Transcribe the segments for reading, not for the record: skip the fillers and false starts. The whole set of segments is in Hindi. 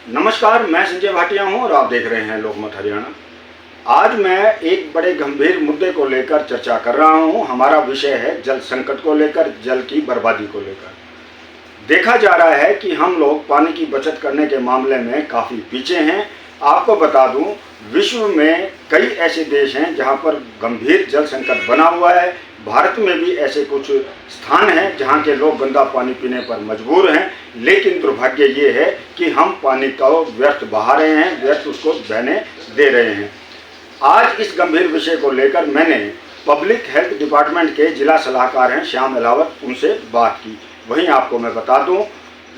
नमस्कार, मैं संजय भाटिया हूं और आप देख रहे हैं लोकमत हरियाणा। आज मैं एक बड़े गंभीर मुद्दे को लेकर चर्चा कर रहा हूं। हमारा विषय है जल संकट को लेकर, जल की बर्बादी को लेकर। देखा जा रहा है कि हम लोग पानी की बचत करने के मामले में काफ़ी पीछे हैं। आपको बता दूं, विश्व में कई ऐसे देश हैं जहां पर गंभीर जल संकट बना हुआ है। भारत में भी ऐसे कुछ स्थान हैं जहां के लोग गंदा पानी पीने पर मजबूर हैं, लेकिन दुर्भाग्य ये है कि हम पानी को व्यर्थ बहा रहे हैं, व्यर्थ उसको बहने दे रहे हैं। आज इस गंभीर विषय को लेकर मैंने पब्लिक हेल्थ डिपार्टमेंट के जिला सलाहकार हैं श्याम अलावत, उनसे बात की। वहीं आपको मैं बता दूं,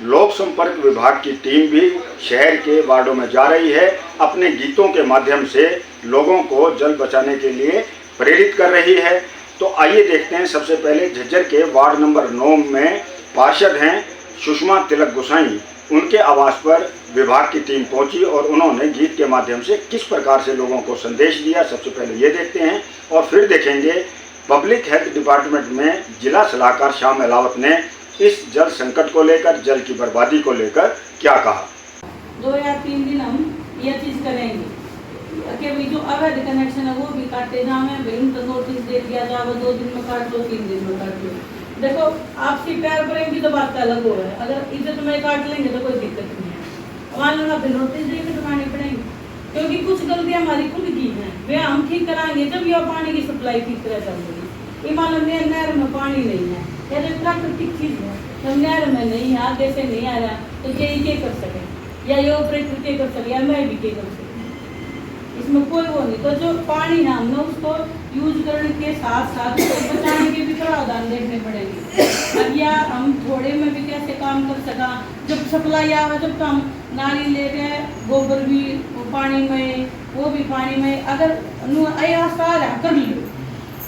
लोक संपर्क विभाग की टीम भी शहर के वार्डों में जा रही है, अपने गीतों के माध्यम से लोगों को जल बचाने के लिए प्रेरित कर रही है। तो आइए देखते हैं। सबसे पहले झज्जर के वार्ड नंबर 9 में पार्षद हैं सुषमा तिलक गोसाई, उनके आवास पर विभाग की टीम पहुंची और उन्होंने गीत के माध्यम से किस प्रकार से लोगों को संदेश दिया। सबसे पहले ये देखते हैं और फिर देखेंगे पब्लिक हेल्थ डिपार्टमेंट में जिला सलाहकार श्याम अलावत ने इस जल संकट को लेकर, जल की बर्बादी को लेकर क्या कहा। 2 या 3 दिन हम ये चीज करेंगे कि भाई जो अवैध कनेक्शन है वो भी काटे जाए, भाई उनको नोटिस दे दिया जाए, 2 दिन में काट लो, 3 दिन में काट लो। देखो, आपसी प्यार प्रेम की तो बात अलग हो है। अगर इज्जत में काट लेंगे तो कोई दिक्कत नहीं है, मान लो फिर नोटिस देकर दबानी पड़ेंगे, क्योंकि कुछ गलतियां हमारी खुद की हैं, वे हम ठीक कराएंगे जब यह पानी की सप्लाई ठीक तरह चल रही। मान लो नहर में पानी नहीं है, ये तो प्राकृतिक चीज है, तो नहर में नहीं है, आगे से नहीं आ रहा, तो ये कर सके या ये ऑपरेटर के कर सके या मैं भी के कर सके, इसमें कोई वो नहीं। तो जो पानी है हमने उसको यूज करने के साथ साथ उसको बचाने के भी प्रावधान देखने पड़ेंगे। अब या हम थोड़े में भी कैसे काम कर सका, जब सप्लाई आवा जब तो हम नाली ले गए, गोबर भी पानी में, वो भी पानी में, अगर आ रहा कर लो,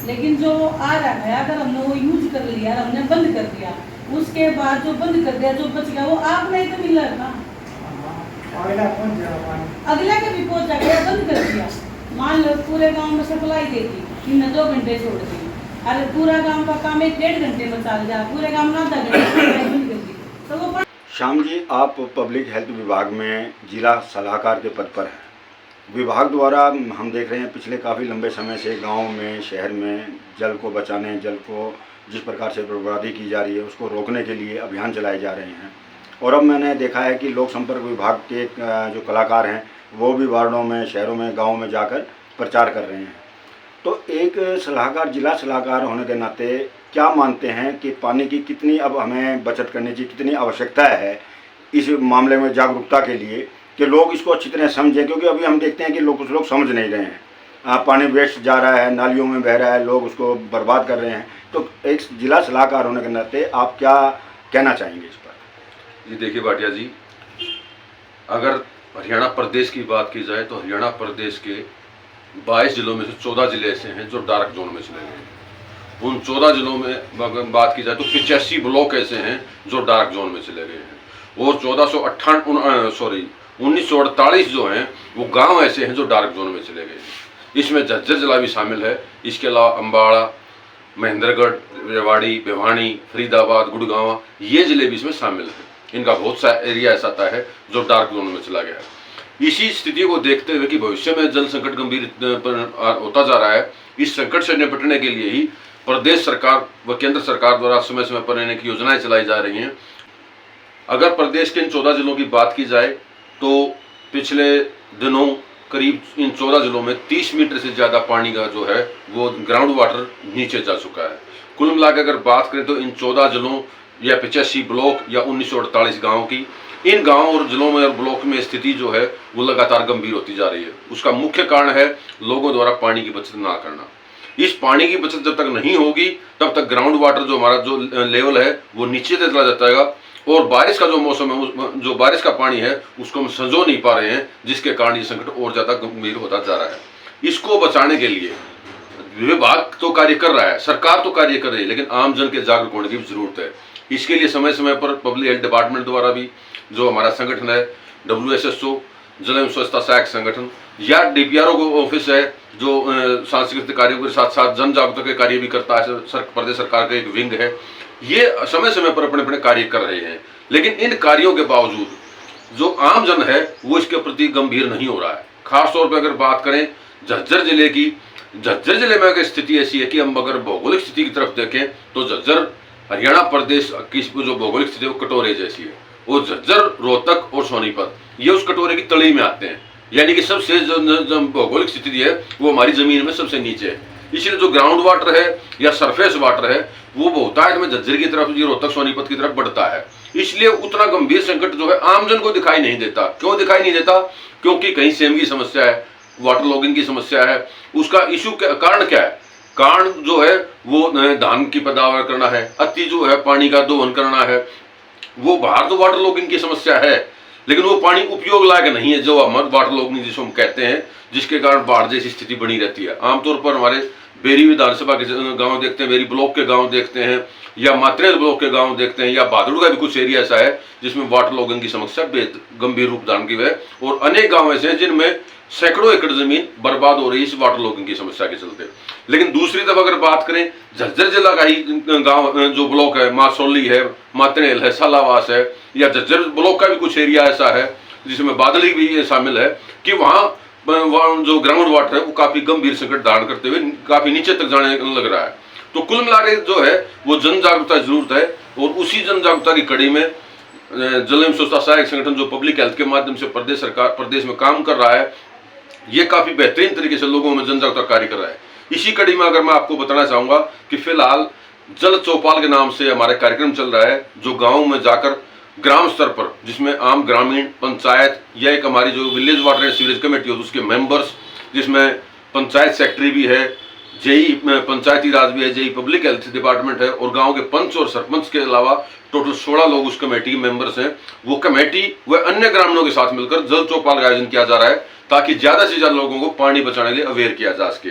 लेकिन जो आ रहा है अगर हमने वो यूज कर लिया, हमने बंद कर दिया, उसके बाद जो बंद कर दिया जो बच गया वो आप नहीं तो मिल रहा था, अगला के भी पहुंच गया, बंद कर दिया। मान लो पूरे गांव में सप्लाई देती, इन्हें 2 घंटे छोड़ दी, अरे पूरा गांव का काम 1-1.5 घंटे में चल जाए, पूरे गांव में आधा घंटे बंद कर दी, तो वो। श्याम जी, आप पब्लिक हेल्थ विभाग में जिला सलाहकार के पद पर हैं। विभाग द्वारा हम देख रहे हैं पिछले काफ़ी लंबे समय से गांव में, शहर में जल को बचाने, जल को जिस प्रकार से बर्बादी की जा रही है उसको रोकने के लिए अभियान चलाए जा रहे हैं। और अब मैंने देखा है कि लोक संपर्क विभाग के जो कलाकार हैं वो भी वार्डों में, शहरों में, गाँव में जाकर प्रचार कर रहे हैं। तो एक सलाहकार, जिला सलाहकार होने के नाते क्या मानते हैं कि पानी की कितनी अब हमें बचत करने की कितनी आवश्यकता है इस मामले में जागरूकता के लिए, कि लोग इसको अच्छी तरह समझें? क्योंकि अभी हम देखते हैं कि कुछ लोग समझ नहीं रहे हैं, पानी वेस्ट जा रहा है, नालियों में बह रहा है, लोग उसको बर्बाद कर रहे हैं। तो एक जिला सलाहकार होने के नाते आप क्या कहना चाहेंगे इस पर? जी देखिए भाटिया जी, अगर हरियाणा प्रदेश की बात की जाए तो हरियाणा प्रदेश के 22 जिलों में से 14 जिले ऐसे हैं जो डार्क जोन में चले गए हैं। उन 14 जिलों में बात की जाए तो 85 ब्लॉक ऐसे हैं जो डार्क जोन में चले गए हैं, और 1948 जो हैं वो गांव ऐसे हैं जो डार्क जोन में चले गए हैं। इसमें झज्जर जिला भी शामिल है, इसके अलावा अम्बाड़ा, महेंद्रगढ़, रेवाड़ी, भिवानी, फरीदाबाद, गुड़गांव, ये जिले भी इसमें शामिल हैं। इनका बहुत सा एरिया ऐसा है जो डार्क जोन में चला गया है। इसी स्थिति को देखते हुए कि भविष्य में जल संकट गंभीर होता जा रहा है, इस संकट से निपटने के लिए ही प्रदेश सरकार व केंद्र सरकार द्वारा समय समय पर अनेक योजनाएं चलाई जा रही हैं। अगर प्रदेश के इन 14 जिलों की बात की जाए तो पिछले दिनों करीब इन 14 जिलों में 30 मीटर से ज़्यादा पानी का जो है वो ग्राउंड वाटर नीचे जा चुका है। कुल मिलाकर अगर बात करें तो इन 14 जिलों या 85 ब्लॉक या 1948 गाँव की, इन गाँव और जिलों में और ब्लॉक में स्थिति जो है वो लगातार गंभीर होती जा रही है। उसका मुख्य कारण है लोगों द्वारा पानी की बचत ना करना। इस पानी की बचत जब तक नहीं होगी तब तक ग्राउंड वाटर जो हमारा जो लेवल है वो नीचे चला जाता है, और बारिश का जो मौसम है, जो बारिश का पानी है उसको हम संजो नहीं पा रहे हैं, जिसके कारण ये संकट और ज़्यादा गंभीर होता जा रहा है। इसको बचाने के लिए विभाग तो कार्य कर रहा है, सरकार तो कार्य कर रही है, लेकिन आम जन के जागरूक होने की जरूरत है। इसके लिए समय समय पर पब्लिक हेल्थ डिपार्टमेंट द्वारा भी जो हमारा संगठन है WSSO, जल एवं स्वच्छता सहायक संगठन, या DPRO ऑफिस है जो सांस्कृतिक कार्यों के साथ साथ जन जागरूकता के कार्य भी करता है, प्रदेश सरकार का एक विंग है, ये समय समय पर अपने अपने कार्य कर रहे हैं। लेकिन इन कार्यों के बावजूद जो आम जन है वो इसके प्रति गंभीर नहीं हो रहा है। खास तौर पर अगर बात करें झज्जर जिले की, झज्जर जिले में अगर स्थिति ऐसी है कि हम अगर भौगोलिक स्थिति की तरफ देखें तो झज्जर हरियाणा प्रदेश की जो भौगोलिक स्थिति है वो कटोरे जैसी है। और झज्जर, रोहतक और सोनीपत ये उस कटोरे की तली में आते हैं, यानी कि सबसे जो भौगोलिक स्थिति है वो हमारी जमीन में सबसे नीचे है। इसलिए जो ग्राउंड वाटर है या सरफेस वाटर है वो बहुतायत में झज्जर की तरफ, ये रोहतक सोनीपत की तरफ बढ़ता है। इसलिए उतना गंभीर संकट जो है आमजन को दिखाई नहीं देता। क्यों दिखाई नहीं देता? क्योंकि कहीं सेम की समस्या है, वाटर लॉगिंग की समस्या है। उसका इशू कारण क्या है? कारण जो है वो धान की पैदावार करना है, अति जो है पानी का दोहन करना है। वो बाहर तो वाटर लॉगिंग की समस्या है, लेकिन वो पानी उपयोग लायक नहीं है, जो हमारे वाटर लॉगिंग जिसको हम कहते हैं, जिसके कारण बाढ़ जैसी स्थिति बनी रहती है। आमतौर पर हमारे बेरी विधानसभा के गांव देखते हैं, बेरी ब्लॉक के गांव देखते हैं, या मात्रेल ब्लॉक के गांव देखते हैं, या भादुड़ का भी कुछ एरिया ऐसा है जिसमें वाटर लॉगिंग की समस्या बेहद गंभीर रूप धारण की है। और अनेक गांव ऐसे हैं जिनमें सैकड़ों एकड़ जमीन बर्बाद हो रही है इस वाटर लॉगिंग की समस्या के चलते। लेकिन दूसरी तरफ अगर बात करें, झज्जर जिला का ही गांव जो ब्लॉक है, मासोली है, मात्रेल है, सालावास है, या झज्जर ब्लॉक का भी कुछ एरिया ऐसा है जिसमें बादली भी शामिल है कि वहाँ जो ग्राउंड वाटर है वो काफी गंभीर संकट धारण करते हुए काफी नीचे तक जाने लग रहा है। तो कुल मिलाकर जो है वो जन जागरूकता जरूरत है, और उसी जन जागरूकता की कड़ी में जल एवं स्वच्छता सहायक संगठन जो पब्लिक हेल्थ के माध्यम से प्रदेश में काम कर रहा है, ये काफी बेहतरीन तरीके से लोगों में जन जागरूकता कार्य कर रहा है। इसी कड़ी में अगर मैं आपको बताना चाहूंगा कि फिलहाल जल चौपाल के नाम से हमारा कार्यक्रम चल रहा है, जो गाँव में जाकर ग्राम स्तर पर, जिसमें आम ग्रामीण पंचायत या एक हमारी जो village water and sewerage committee हो उसके मेंबर्स, जिसमें पंचायत सेक्रेटरी भी है, जेई पंचायती राज भी है, जेई पब्लिक हेल्थ डिपार्टमेंट है, और गांव के पंच और सरपंच के अलावा टोटल 16 लोग उस कमेटी के मेंबर्स हैं। वो कमेटी व अन्य ग्रामीणों के साथ मिलकर जल चौपाल का आयोजन किया जा रहा है ताकि ज्यादा से ज्यादा लोगों को पानी बचाने के लिए अवेयर किया जा सके।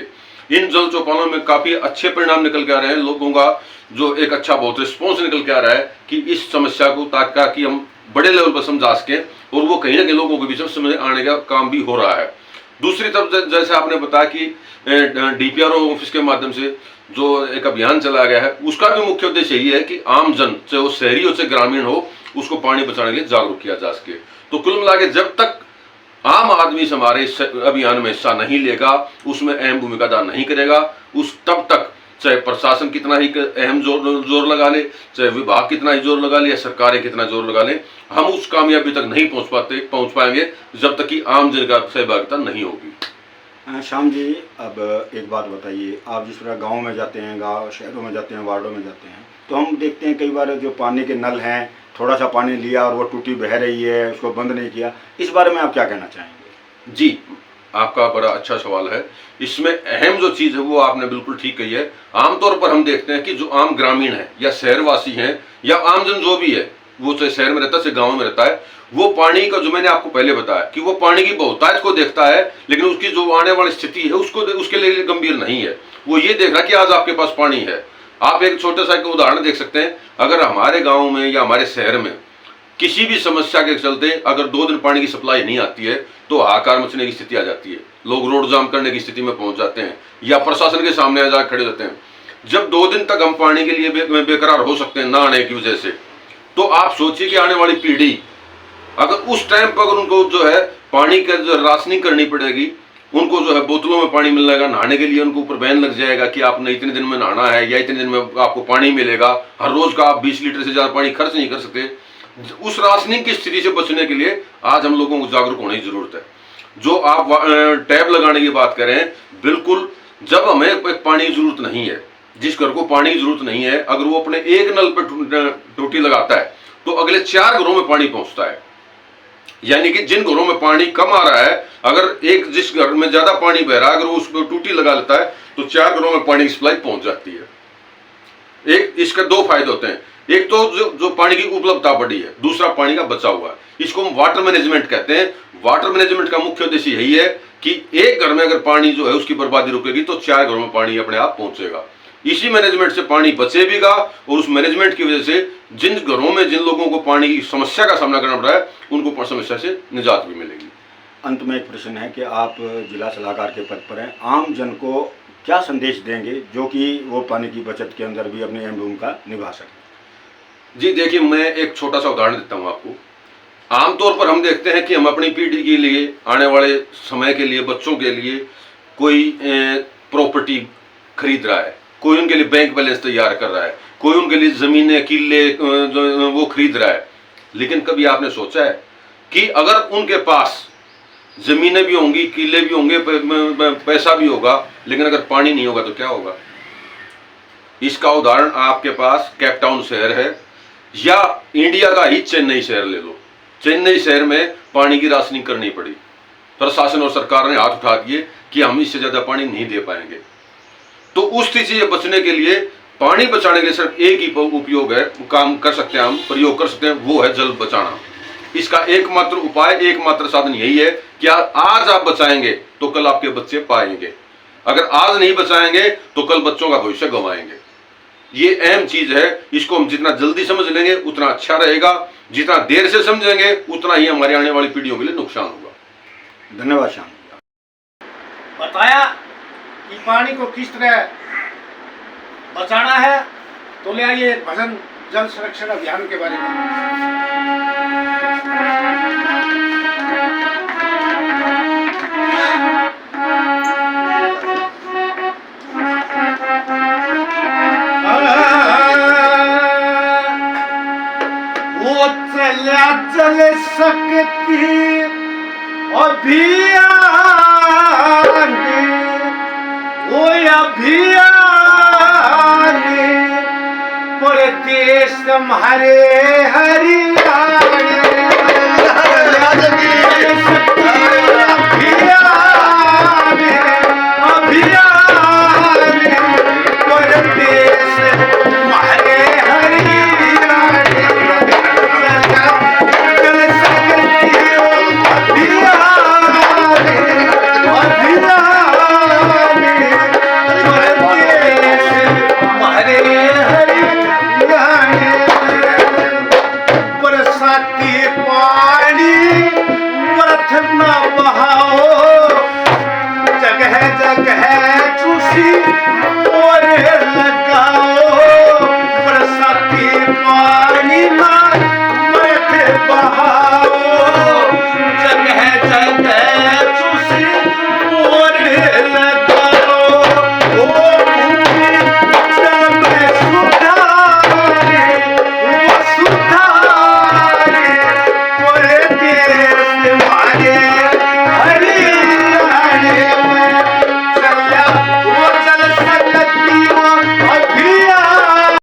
इन जल चौपालों में काफी अच्छे परिणाम निकल के आ रहे हैं, लोगों का जो एक अच्छा बहुत रिस्पॉन्स निकल के आ रहा है कि इस समस्या को ताकि हम बड़े लेवल पर समझा सकें, और वो कहीं ना कहीं लोगों के बीच में समझ आने का काम भी हो रहा है। दूसरी तरफ जैसे आपने बताया कि डीपीआरओ ऑफिस के माध्यम से जो एक अभियान चलाया गया है, उसका भी मुख्य उद्देश्य यही है कि आम जन, चाहे वो शहरी हो चाहे ग्रामीण हो, उसको पानी बचाने के लिए जागरूक किया जा सके। तो कुल मिला के जब तक आम आदमी से हमारे इस अभियान में हिस्सा नहीं लेगा, उसमें अहम भूमिका अदा नहीं करेगा, तब तक चाहे प्रशासन कितना ही अहम जोर लगा ले, चाहे विभाग कितना ही जोर लगा ले, या सरकारें कितना जोर लगा ले, हम उस कामयाबी तक नहीं पहुंच पाएंगे जब तक कि आम जन का सहभागिता नहीं होगी। श्याम जी, अब एक बात बताइए, आप जिस तरह गाँव में जाते हैं, गाँव शहरों में जाते हैं, वार्डों में जाते हैं, तो हम देखते हैं कई बार जो पानी के नल हैं, थोड़ा सा पानी लिया और वो टूटी बह रही है, उसको बंद नहीं किया, इस बारे में आप क्या कहना चाहेंगे? जी, आपका बड़ा अच्छा सवाल है। इसमें अहम जो चीज़ है वो आपने बिल्कुल ठीक कही है। आमतौर पर हम देखते हैं कि जो आम ग्रामीण है या शहरवासी हैं या आमजन जो भी है, वो चाहे शहर में रहता है चाहे गाँव में रहता है, वो पानी का, जो मैंने आपको पहले बताया कि वो पानी की बहुतायत को देखता है, लेकिन उसकी जो आने वाली स्थिति है उसके लिए गंभीर नहीं है। वो ये देख रहा है कि आज आपके पास पानी है। आप एक छोटा सा उदाहरण देख सकते हैं, अगर हमारे गाँव में या हमारे शहर में किसी भी समस्या के चलते अगर 2 दिन पानी की सप्लाई नहीं आती है तो हाहाकार मचने की स्थिति आ जाती है, लोग रोड जाम करने की स्थिति में पहुंच जाते हैं या प्रशासन के सामने आकर खड़े रहते हैं। जब 2 दिन तक हम पानी के लिए बेकरार हो सकते हैं ना आने की वजह से, तो आप सोचिए कि आने वाली पीढ़ी अगर उस टाइम पर अगर उनको जो है पानी का जो राशनिंग करनी पड़ेगी, उनको जो है बोतलों में पानी मिल जाएगा, नहाने के लिए उनको ऊपर बैन लग जाएगा कि आपने इतने दिन में नहाना है या इतने दिन में आपको पानी मिलेगा, हर रोज का आप 20 लीटर से ज्यादा पानी खर्च नहीं कर सकते। उस राशनिंग की स्थिति से बचने के लिए आज हम लोगों को जागरूक होने की जरूरत है। जो आप टैब लगाने की बात करें, बिल्कुल जब हमें एक पानी की जरूरत नहीं है, जिस घर को पानी की जरूरत नहीं है, अगर वो अपने एक नल पर टूटी लगाता है तो अगले 4 घरों में पानी पहुंचता है। यानी कि जिन घरों में पानी कम आ रहा है, अगर जिस घर में ज्यादा पानी बह रहा है, अगर वो उस पर टूटी लगा लेता है तो 4 घरों में पानी की सप्लाई पहुंच जाती है। इसके 2 फायदे होते हैं, एक तो जो पानी की उपलब्धता बढ़ी है, दूसरा पानी का बचा हुआ है। इसको हम वाटर मैनेजमेंट कहते हैं। वाटर मैनेजमेंट का मुख्य उद्देश्य यही है कि एक घर में अगर पानी जो है उसकी बर्बादी रुकेगी तो 4 घरों में पानी अपने आप पहुंचेगा। इसी मैनेजमेंट से पानी बचेगा और उस मैनेजमेंट की वजह से जिन घरों में जिन लोगों को पानी की समस्या का सामना करना पड़ रहा है, उनको समस्या से निजात भी मिलेगी। अंत में एक प्रश्न है कि आप जिला सलाहकार के पद पर हैं, आम जन को क्या संदेश देंगे जो कि वो पानी की बचत के अंदर भी अपनी अहम भूमिका निभा सके? जी देखिए, मैं एक छोटा सा उदाहरण देता हूँ आपको। आमतौर पर हम देखते हैं कि हम अपनी पीढ़ी के लिए, आने वाले समय के लिए, बच्चों के लिए कोई प्रॉपर्टी खरीद रहा है, कोई उनके लिए बैंक बैलेंस तैयार कर रहा है, कोई उनके लिए जमीनें, किले वो खरीद रहा है। लेकिन कभी आपने सोचा है कि अगर उनके पास जमीनें भी होंगी, किले भी होंगे, पैसा भी होगा, लेकिन अगर पानी नहीं होगा तो क्या होगा? इसका उदाहरण आपके पास केप टाउन शहर है, या इंडिया का ही चेन्नई शहर ले लो। चेन्नई शहर में पानी की राशनिंग करनी पड़ी, प्रशासन और सरकार ने हाथ उठा दिए कि हम इससे ज्यादा पानी नहीं दे पाएंगे। तो उस स्थिति से बचने के लिए, पानी बचाने के लिए सिर्फ एक ही उपयोग है, काम कर सकते हैं हम, प्रयोग कर सकते हैं, वो है जल बचाना। इसका एकमात्र उपाय, एकमात्र साधन यही है कि आज आप बचाएंगे तो कल आपके बच्चे पाएंगे, अगर आज नहीं बचाएंगे तो कल बच्चों का भविष्य गंवाएंगे। ये अहम चीज है, इसको हम जितना जल्दी समझ लेंगे उतना अच्छा रहेगा, जितना देर से समझेंगे उतना ही हमारी आने वाली पीढ़ियों के लिए नुकसान होगा। धन्यवाद श्याम। बताया कि पानी को किस तरह बचाना है, तो ले आइए भजन जल संरक्षण अभियान के बारे में। वो चला जल सकती अभियान, वो अभियान परदेश तुम्हारे हरियाणा, बरसाती पानी